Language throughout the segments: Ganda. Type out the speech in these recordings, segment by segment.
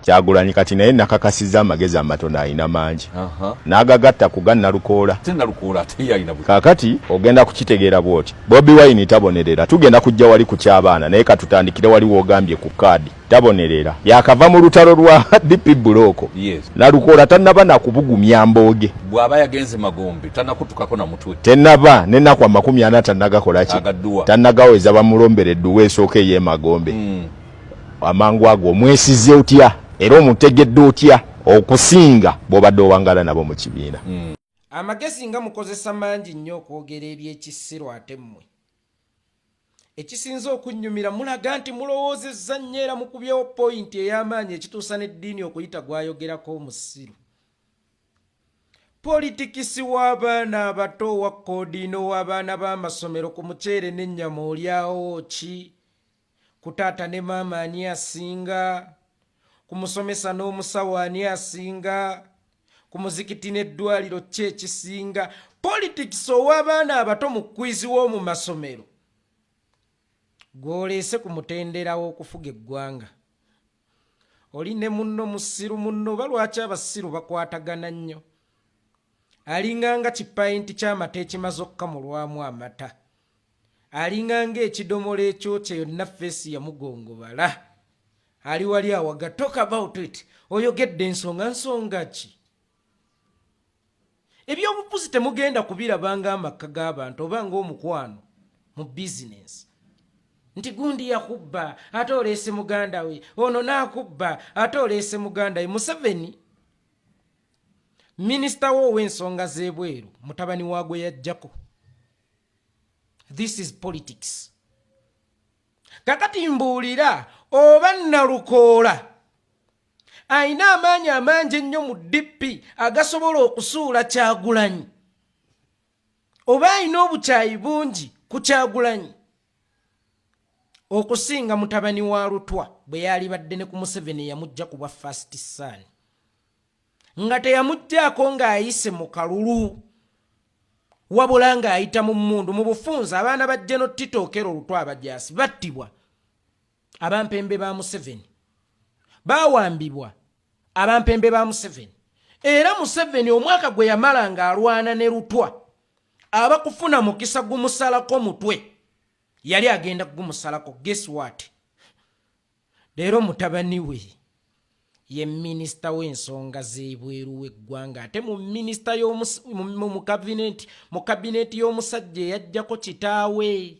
Kyagulanyi kati naye nakakasiza amagezi amatono alina mangi. N'agagatta ku Gannalukoola. Kaakati ogenda kukitegeera bw'oti. Bobi Wine tabonerera. Tugenda kujja wali ku ky'abaana naye katutandikire wali w'ogambye ku kaadi. Tabonerera. Yakava mu lutalo lwa DP Buloko. Nalukoola tannaba nakubugumya mbooge. Bw'aba yagenze Magombe tannakutukako na mutwe. Tennaba n'ennaku 40 tannagakola ki. Tannagaweza bamulomberedde weesooke ye Magombe. Amangu ago mwesize otya era omutegedde otya okusinga bw'obadde owangala nabo mu kibiina. Amagezi nga mukozesa mangi nnyo okwogera ebyekisiro ate mmwe. Ekisinza okunnyumira mulaga nti mulowoozezza nnyo era mukubyewo pointi ey'amaanyi ekituusa n'eddiini okuyita gwayogerako omusiru. Politikisi w'abaana abato wa koodiino w'abaana b'amasomero ku muceere n'ennyama olyawo ki? Ku taata ne maama ani asinga? Ku musomesa n'omusawo ani asinga? Ku muzikiti n'eddwaliro ki ekisinga? Politikisi ow'abaana abato mu kwizi w'omu masomero gw'oleese ku mutendera w'okufuga eggwanga. Oli ne munno musiru munno oba lwaki abasiru bakwatagana nnyo? Alinganga kipayinti ky'amata ekimaze okukamulwamu amata. Alinganga ekidomola ekyokye yonna feesi yamugongobala. Ali wali awaga talk about it. Oyogedde nsonga ki? Ebyobufuzi temugenda kubirabanga amaka g'abantu oba ng'omukwano mu bizinesi. Nti gundi yakubba ate oleese muganda we, ono n'akubba ate oleese muganda we. Museveni minisita w'ow'ensonga z'ebweru mutabani waagwe yajjako. This is politics. Kakati mbuulira oba Nalukoola ayina amaanyi amangi ennyo mu DP agasobola okusuula Kyagulanyi, oba ayina obukyayi bungi ku Kyagulanyi okusinga mutabani wa Lutwa bwe yalibadde ne ku Museveni yamujja ku bwa first son, nga teyamujjaako ng'ayise mu kalulu wabula ng'ayita mu mmundu. Mu bufunza abaana ba General Tito Okello Lutwa abajaasi battibwa abampembe ba Museveni, baawambibwa abampembe ba Museveni. Era Museveni omwaka gwe yamala ng'alwana ne Lutwa abakufuna mukisa gumusalako mutwe yali agenda kugumusalako. Guess what? Leero mutabani we ye minisita w'ensonga z'ebweru w'eggwanga ate mu minisita mu kabineti y'omusajja eyajjako kitaawe.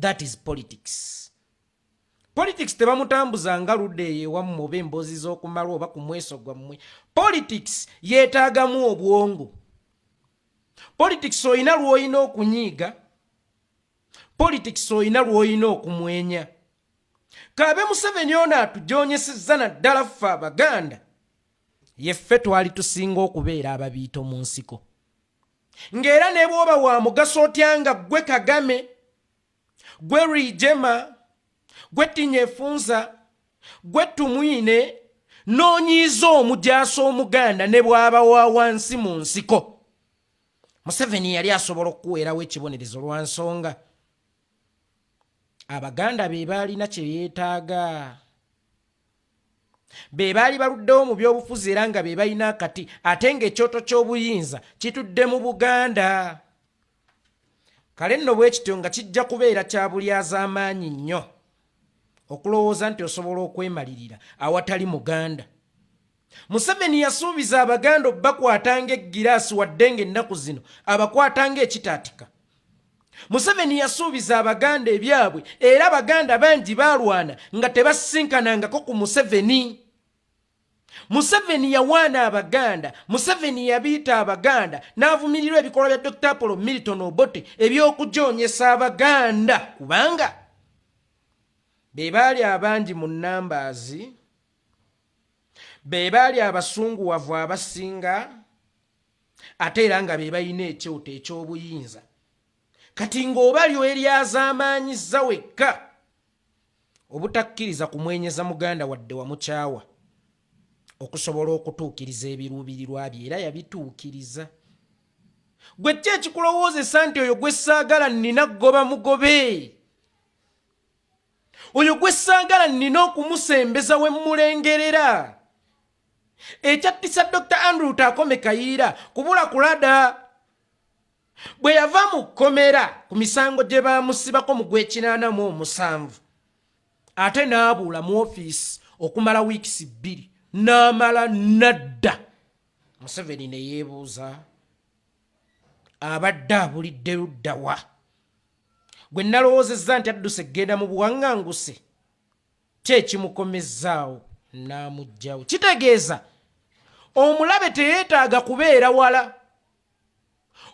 That is politics. Politics tebamutambuza nga ludde eyewamu oba emboozi z'okumala oba ku mweso gwammwe. Politics yeetaagamu obwongo. Politics oyina lw'oyina okunyiiga. Politics oyina lw'oyina okumwenya. Kabe Museveni ono atujoonyesezza naddala ffe Abaganda yeffe twali tusinga okubeera ababiito mu nsiko. Ng'era ne bw'oba wa mugaso otya nga ggwe Kagame, ggwe Rwigema, ggwe Tinyefunza, ggwe Tumwine n'onyiiza omujaasi Omuganda ne bw'aba wa wansi mu nsiko, Museveni yali asobola okukuweerawo ekibonerezo lwa nsonga Abaganda be baalina kye yeetaaga. Be baali baluddewo mu byobufuzi era nga be balina akati ate ng'ekyoto ky'obuyinza kitudde mu Buganda. Kale nno bwe kityo nga kijja kubeera kya bulyaz'amaanyi nnyo okulowooza nti osobola okwemalirira awatali Muganda. Museveni yasuubiza Abaganda obbakwatanga eggiraasi wadde ng'ennaku zino abakwatanga ekitaatika. Museveni yasuubiza Abaganda ebyabwe era Abaganda bangi baalwana nga tebasinkanangako ku Museveni. Museveni yawaana Abaganda, Museveni yabiyita Abaganda n'avumirirwa ebikolwa bya Dr. Apollo Milton Obote eby'okujoonyesa Abaganda kubanga be baali abangi mu nnambaazi, be baali abasunguwavu abasinga ate era nga be balina ekyoto eky'obuyinza. Kati ng'oba lyoeryaz'amaanyizza wekka obutakkiriza kumwenyeza Muganda wadde wamukyawa okusobola okutuukiriza ebiruubirirwa bye era yabituukiriza. Gwe ki ekikulowoozesa nti oyo gwe saagala nnina ggoba mugobe? oyo gwe ssaagala nnina okumusembeza we mulengerera. Ekyattisa Dr. Andrew Takome Kayiira kubula kulada. Bwe yava mu kkomera ku misango gye baamusibako mu Gw'ekinaana ate n'abuula mu ofiisi okumala wiikisi 2 n'amala nadda. Museveni ne yeebuuza abadde abulidde ludda wa? Gwe nalowoozezza nti adduse genda mu buwaŋŋanguse kyekimukomezzaawo n'amuggyawo. Kitegeeza omulabe teyeetaaga kubeera wala.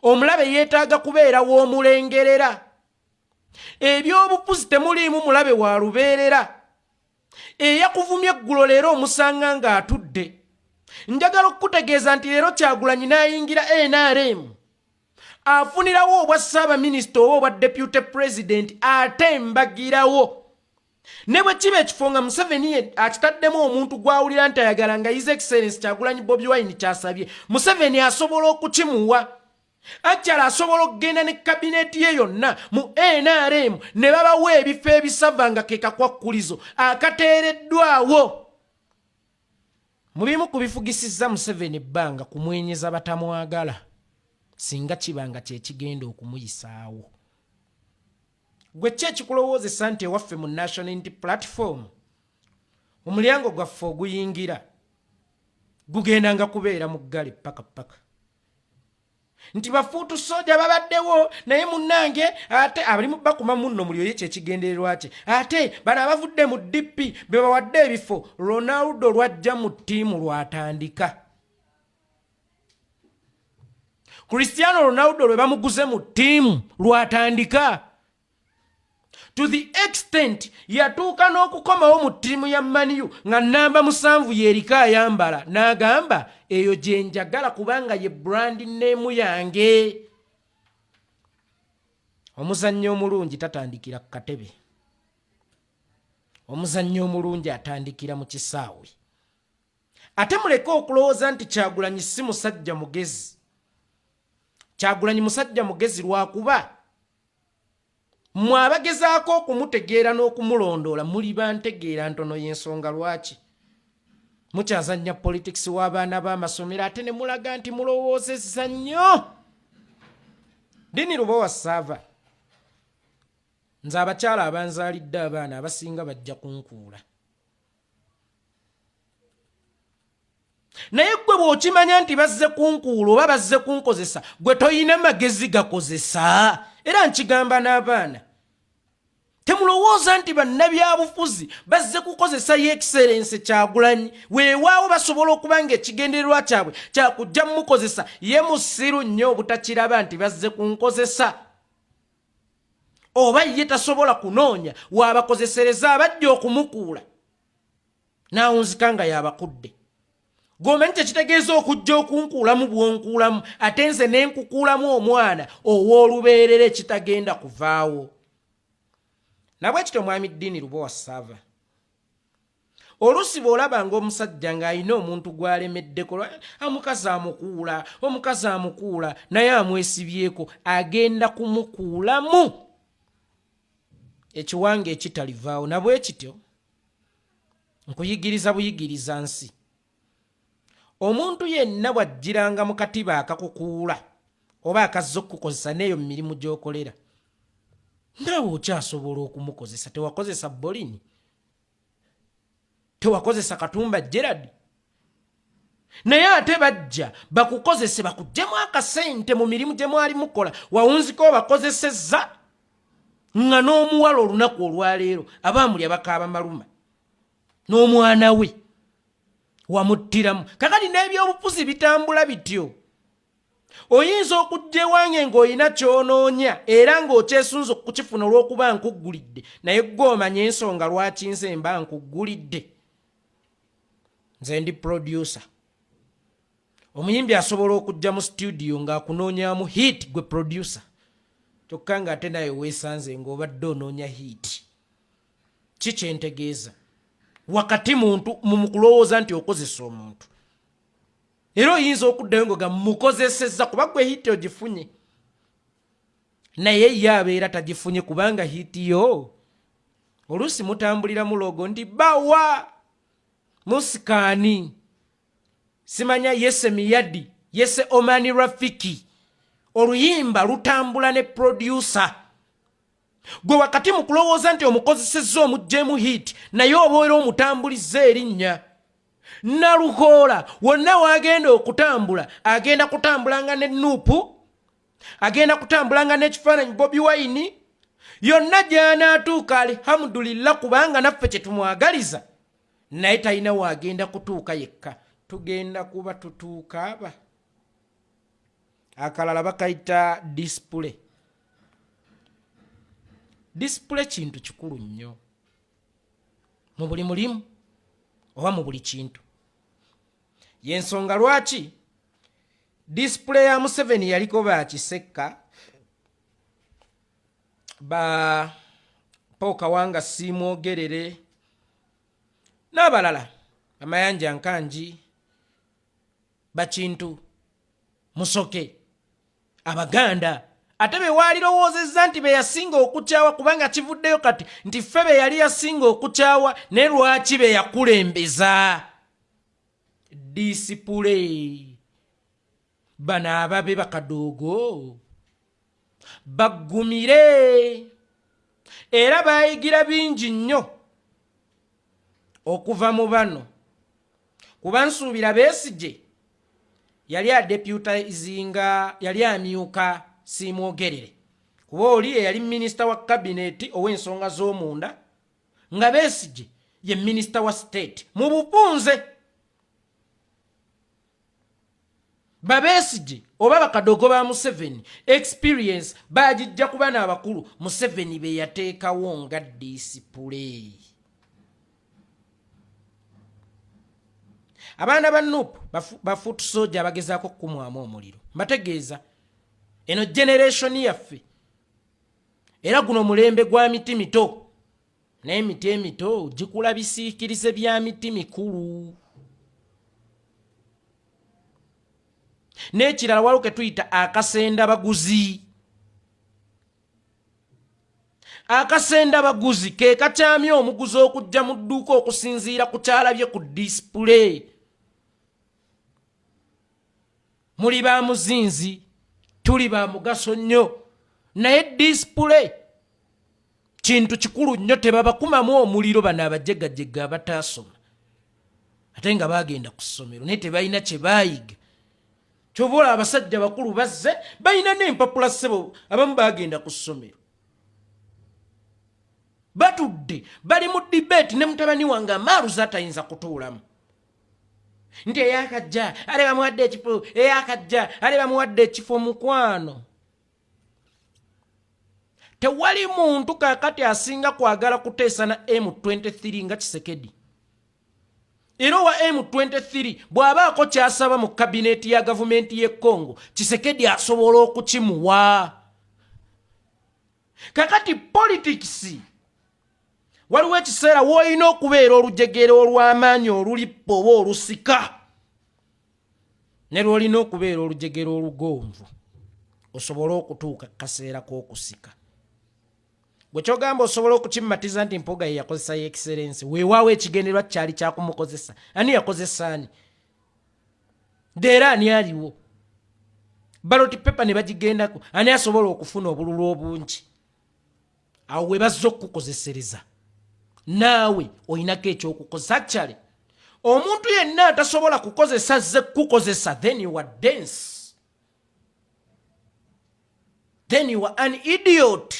Omulabe yeetaaga kubeera w'omulengerera. Ebyobufuzi temuliimu mulabe wa lubeerera. Eyakuvumye eggulo leero omusanga ng'atudde. Njagala okukutegeeza nti leero Kyagulanyi n'ayingira NRM. Afunirawo obwa Ssaabaminisita oba obwa Deputy President ate mbagirawo. Ne bwe kiba ekifo nga Museveni akitaddemu omuntu gw'awulira nti ayagala nga His Excellency Kyagulanyi Bobi Wine kyasabye, Museveni asobola okukimuwa. Ajjala asobola okugenda ne kabineeti ye yonna mu NRM ne babawa ebifo ebisava nga ke kakwakkulizo akateereddwawo. Mu bimu ku bifugisizza Museveni ebbanga kumwenyeza batamwagala singa kibanga kye kigenda okumuyisaawo. Gwe ki ekikulowoozesa nti ewaffe mu National Unity Platform omulyango gwaffe oguyingira gugenda nga kubeera mu ggale paka. Nti bafuutu soja babaddewo naye munnange ate abali mu bakuma munno mulyo ye kyekigendererwa kye. Ate bano abavudde mu DP be bawadde ebifo Ronaldo lwajja mu ttiimu lwatandika. Cristiano Ronaldo lwe bamuguze mu ttiimu lwatandika. To the extent yatuuka n'okukomawo mu ttiimu ya Man U nga namba 7 yerika ayambala n'agamba eyo gye njagala kubanga ye brand name yange. Omuzannyo omulungi tatandikira ku katebe. Omuzannyo omulungi atandikira mu kisaawe. Ate muleke okulowooza nti Kyagulanyi si musajja mugezi. Kyagulanyi musajja mugezi lwakuba mwabagezaako okumutegeera n'okumulondoola muli bantegeera ntono y'ensonga lwaki mukyazannya politics w'abaana b'amasomero ate ne mulaga nti mulowoozezza nnyo. Dini Lubowa Sava, nze abakyala abanzaalidde abaana abasinga bajja kunkuula. Naye gwe bw'okimanya nti bazze kunkuula oba bazze kunkozesa gwe toyina magezi gakozesa. Era nkigamba n'abaana temulowooza nti bannabyabufuzi bazze kukozesa Ye Excellency Kyagulanyi weewaawo basobola okuba ng'ekigendererwa kyabwe kyakujja mmukozesa ye musiru nnyo obutakiraba nti bazze kunkozesa. Oba ye tasobola kunoonya waabakozesereza abajja okumukuula n'awunzika nga y'abakudde. Gwomanyi kyekitegeeza okujja okunkuulamu bw'onkuulamu ate nze ne nkukuulamu omwana ow'olubeerera ekitagenda kuvaawo. Nabwe kityo Mwami Dini Lubowa Sava, oluusi bw'olaba ng'omusajja ng'alina omuntu gw'alemeddeko omukazi amukuula naye amwesibyeko agenda kumukuulamu ekiwanga ekitalivaawo. Nabwe kityo nkuyigiriza buyigiriza nsi. Omuntu yenna bw'ajjiranga mu katiba akakukuula oba akazza okukukozesa n'eyo mu mirimu gy'okolera, naawe okyasobola okumukozesa. Tewakozesa Bolini, tewakozesa Katumba Gerard, naye ate bajja bakukozese bakuggyemu akasente mu mirimu gye mwali mukola. Wawunzika obakozesezza nga n'omuwala olunaku olwaleero abaamulya bakaaba maluma n'omwana we wamuttiramu. Kakati n'ebyobufuzi bitambula bityo. Oyinza okujja ewange ng'olina ky'onoonya era ng'okyesunza okukifuna olw'okuba nkuggulidde, naye gw'omanya ensonga lwaki nze mba nkuggulidde. Nze ndi producer. Omuyimbi asobola okujja mu studio ng'akunoonyaamu hit gwe producer, kyokka ng'ate naye weesanze ng'obadde onoonya hit. Ki kyentegeeza? Wakati muntu mumukulowooza nti okozesa omuntu. Era oyinza okuddayo nga mukozesezza kuba gwe hiti ogifunye. Naye ye abeera tagifunye kubanga hiti yo oluusi mutambulira mu logo ndi bawa musikani simanya Yese Miyadi Yese Omani Rafiki oluyimba lutambula ne producer gwe wakati mu kulowooza nti omukozesezza omuggyemu hit naye obaera omutambuliza erinnya Nalukoola wonna wagenda okutambula agenda kutambulanga ne Nuupu agenda kutambulanga n'ekifaananyi Bobi Wine yonna gy'anaatuuka alhamdulillah kubanga naffe kye tumwagaliza naye talina wagenda kutuuka yekka tugenda kuba tutuuka aba akalala bakayita display kintu kikulu nnyo mu buli mulimu oba mu buli kintu yensonga lwaki display ya Museveni yaliko bakisekka ba Paul Kawanga Simwogerere n'abalala Amayanja Nkanji Bakintu Musoke Abaganda ate be walirowoozezza nti be yasinga okukyawa kubanga kivuddeyo kati nti ffe be yali yasinga okukyawa ne lwaki be yakulembeza disipule bano ababe bakadoogo baggumire era bayigira bingi nnyo okuva mu bano kuba nsuubira Besigye yali adeputizinga yali amyuka Simwogerere kuba oli yali minisita wa cabinet ow'ensonga z'omunda nga Besigye ye minisita wa state mu bupunze Besigye oba bakadogo ba Museveni experience bagijja kuba n'abakulu Museveni be yateekawo nga disipule abaana ba Nuupu bafuutu soja bagezaako kumwamu omuliro mbategeeza eno generation yaffe era guno mulembe gwa miti mito n'emiti emito gikula bisiikirize bya miti mikulu n'ekirala waliwo ke tuyita akasenda baguzi ke kakyamya omuguzi okujja mu dduuka okusinziira ku kyalabye ku display muli ba muzinzi tuli ba mugaso nnyo naye display kintu kikulu nnyo tebabakumamu omuliro bano abajegajega abataasoma ate nga bagenda ku ssomero naye tebalina kye baayiga kyobola abasajja bakulu bazze balina n'empapula ssebo abamu bagenda ku ssomero batudde bali mu debate ne mutabani wange amaaruza atayinza kutuulamu nti eyakajja ale bamuwadde ekifo eyakajja ale bamuwadde ekifo mukwano tewali muntu kakati asinga kwagala kuteesa na M23 nga Kisekedi era wa M23 bw'abaako kyasaba mu kabineti ya gavumenti y'e Congo Kisekedi asobola okukimuwa kakati politics waliwo ekiseera w'olina okubeera olujegere olw'amaanyi olulipo oba olusika ne lw'olina okubeera olujegere olugonvu osobole okutuuka kaseera k'okusika bwe kyogamba osobola okukimmatiza nti mpoga ye yakozesa ye excellence weewaawo ekigendererwa kyali kyakumukozesa ani yakozesa ani deera ani aliwo ballot paper ne bagigendako ani asobola okufuna obululu obungi awo we bazza okukukozesereza naawe olinako ekyokukozesa kyale omuntu yenna atasobola kukozesa ze kukozesa then you are dense then you are an idiot.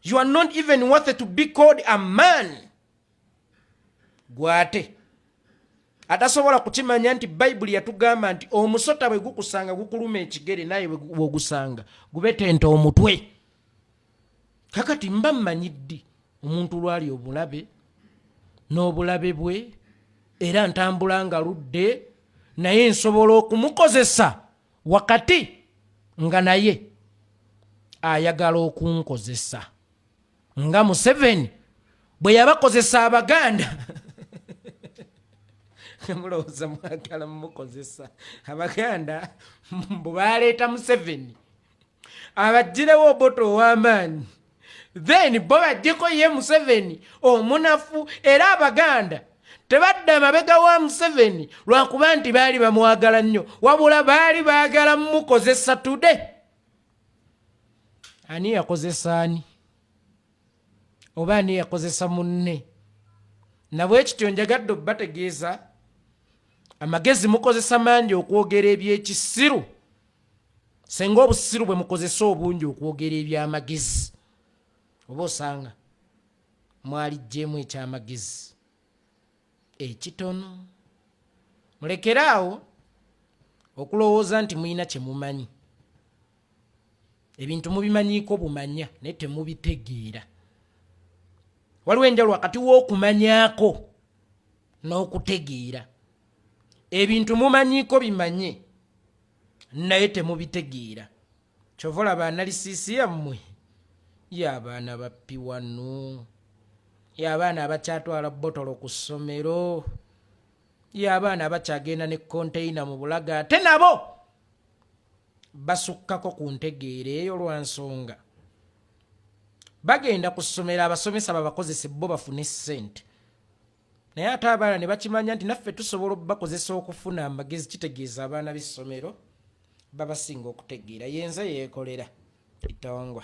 You are not even worth to be called a man. Gwate. Atasobola kukimanya nti Bible yatugamba nti omusota bwe gukusanga gukuluma ekigere naye bwe gusanga gubetenta omutwe. Kakati mba mmanyiddi omuntu lwali obulabe n'obulabe bwe era ntambula nga ludde naye nsobola okumukozesa wakati nga naye ayagala okunkozesa nga Museveni bwe yabakozesa Abaganda mulowooza mwagala mumukozesa Abaganda bwe baleeta Museveni abagirewo oboto ow'amaanyi then bo bajjeko ye Museveni omunafu era Abaganda tebadda mabega wa Museveni lwakuba nti baali bamwagala nnyo wabula baali baagala mukozesa today. Ani yakozesa ani oba ani yakozesa munne nabwe ekityo njagadde bategeeza amagezi mukozesa mangi okwogera ebyekisiru senga obusiru bwe mukozesa obungi okwogera ebyamagezi oba osanga mwalijjemu ekyamagezi ekitono. Mulekeraawo okulowooza nti muyina kye mumanyi. Ebintu mubimanyiiko bumanya naye temubitegeera. Waliwo enjawulo wakati w'okumanyaako n'okutegeera. Ebintu mumanyiiko bimanye naye temubitegeera. Kyova olaba analysis yammwe y'abaana bappi wano, y'abaana abakyatwala botolo ku ssomero, y'abaana abakyagenda ne container mu Bulaga ate nabo basukkako ku ntegeera eyo lwa nsonga bagenda ku ssomero abasomesa babakozese bo bafune ssente naye ate abaana ne bakimanya nti naffe tusobola bakozesa okufuna amagezi kitegeeza abaana b'essomero babasinga okutegeera yenze yeekolera itongwa.